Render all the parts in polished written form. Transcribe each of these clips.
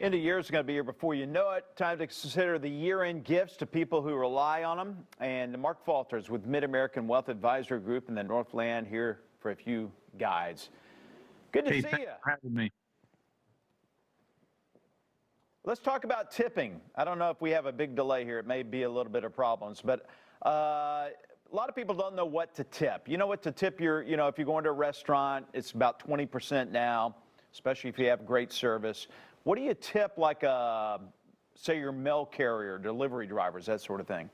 End of year is going to be here before you know it. Time to consider the year-end gifts to people who rely on them. And Mark Falter is with Mid-American Wealth Advisory Group in the Northland here for a few guides. Good to see thanks you. for having me. Let's talk about tipping. I don't know if we have a big delay here. It may be a little bit of problems, but a lot of people don't know what to tip. You know what to tip if you go into a restaurant, it's about 20% now, especially if you have great service. What do you tip like say your mail carrier, delivery drivers, that sort of thing?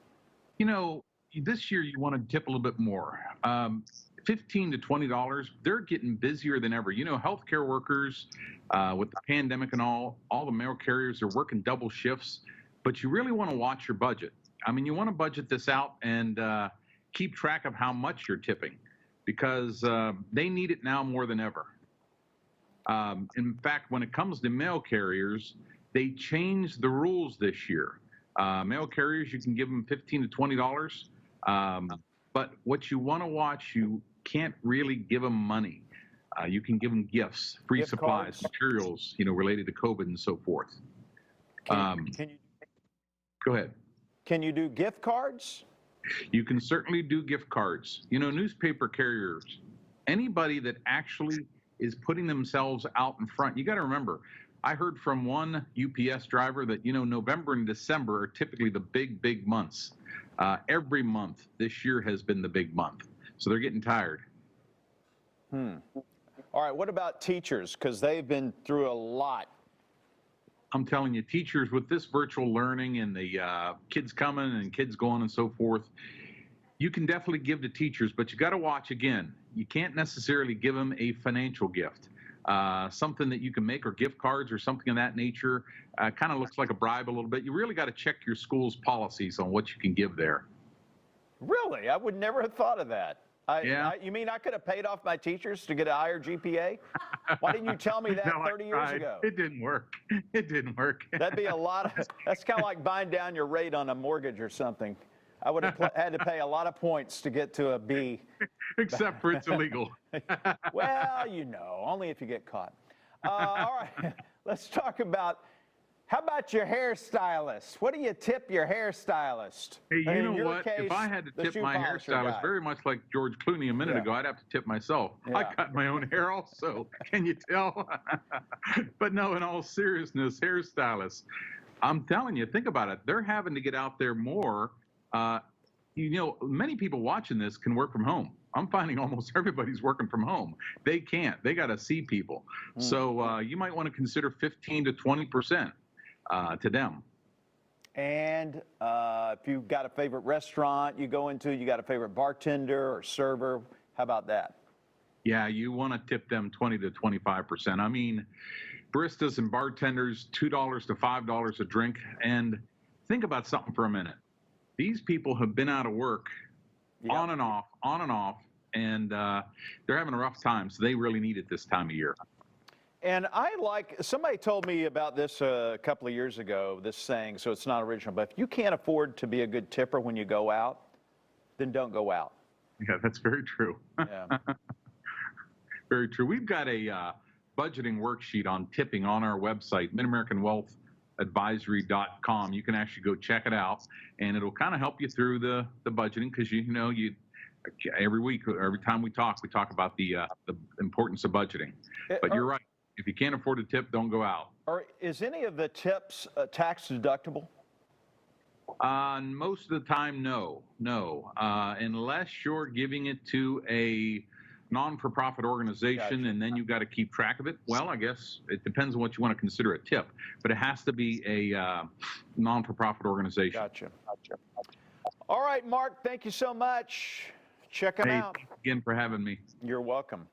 This year you want to tip a little bit more. $15 to $20, they're getting busier than ever. Healthcare workers, with the pandemic and all the mail carriers are working double shifts, but you really want to watch your budget. You want to budget this out and keep track of how much you're tipping because they need it now more than ever. In fact, when it comes to mail carriers, they changed the rules this year. Mail carriers, you can give them $15 to $20, but what you want to watch, you can't really give them money. You can give them gifts, free Gift supplies, cards. materials, related to COVID and so forth. Can you Go ahead. Can you do gift cards? You can certainly do gift cards. Newspaper carriers, anybody that actually is putting themselves out in front. You got to remember, I heard from one UPS driver that, November and December are typically the big months. Every month this year has been the big month. So they're getting tired. All right, what about teachers? Because they've been through a lot. I'm telling you, teachers with this virtual learning and the kids coming and kids going and so forth, you can definitely give to teachers, but you got to watch again. You can't necessarily give them a financial gift. Something that you can make or gift cards or something of that nature kind of looks like a bribe a little bit. You really got to check your school's policies on what you can give there. Really? I would never have thought of that. Yeah. You mean I could have paid off my teachers to get a higher GPA? Why didn't you tell me that No, 30 years ago? It didn't work. It didn't work. That'd be a lot of, that's kind of like buying down your rate on a mortgage or something. I would have had to pay a lot of points to get to a B. Except for it's illegal. Well, only if you get caught. All right, let's talk about, how about your hairstylist? What do you tip your hairstylist? Hey, you know in your what? case, If I had to the tip shoe my polisher hairstylist, guy. very much like George Clooney a minute ago, I'd have to tip myself. I Yeah. cut my own hair also. Can you tell? But no, in all seriousness, hairstylists, I'm telling you, think about it. They're having to get out there more. Many people watching this can work from home. I'm finding almost everybody's working from home. They can't. They got to see people. So you might want to consider 15 to 20% to them. And if you've got a favorite restaurant you go into, you got a favorite bartender or server, how about that? Yeah, you want to tip them 20 to 25%. Baristas and bartenders, $2 to $5 a drink. And think about something for a minute. These people have been out of work on and off, and they're having a rough time, so they really need it this time of year. And somebody told me about this a couple of years ago, this saying, so it's not original, but if you can't afford to be a good tipper when you go out, then don't go out. Yeah, that's very true. Yeah. Very true. We've got a budgeting worksheet on tipping on our website, MidAmericanWealthAdvisory.com. You can actually go check it out, and it'll kind of help you through the budgeting because every week, every time we talk about the importance of budgeting. But you're right. If you can't afford a tip, don't go out. Or is any of the tips tax deductible? Most of the time, no. Unless you're giving it to a non-for-profit organization, Gotcha. and then you've got to keep track of it. Well, I guess it depends on what you want to consider a tip, but it has to be a non-for-profit organization. Gotcha. All right, Mark, thank you so much. Check them out. Thanks again for having me. You're welcome.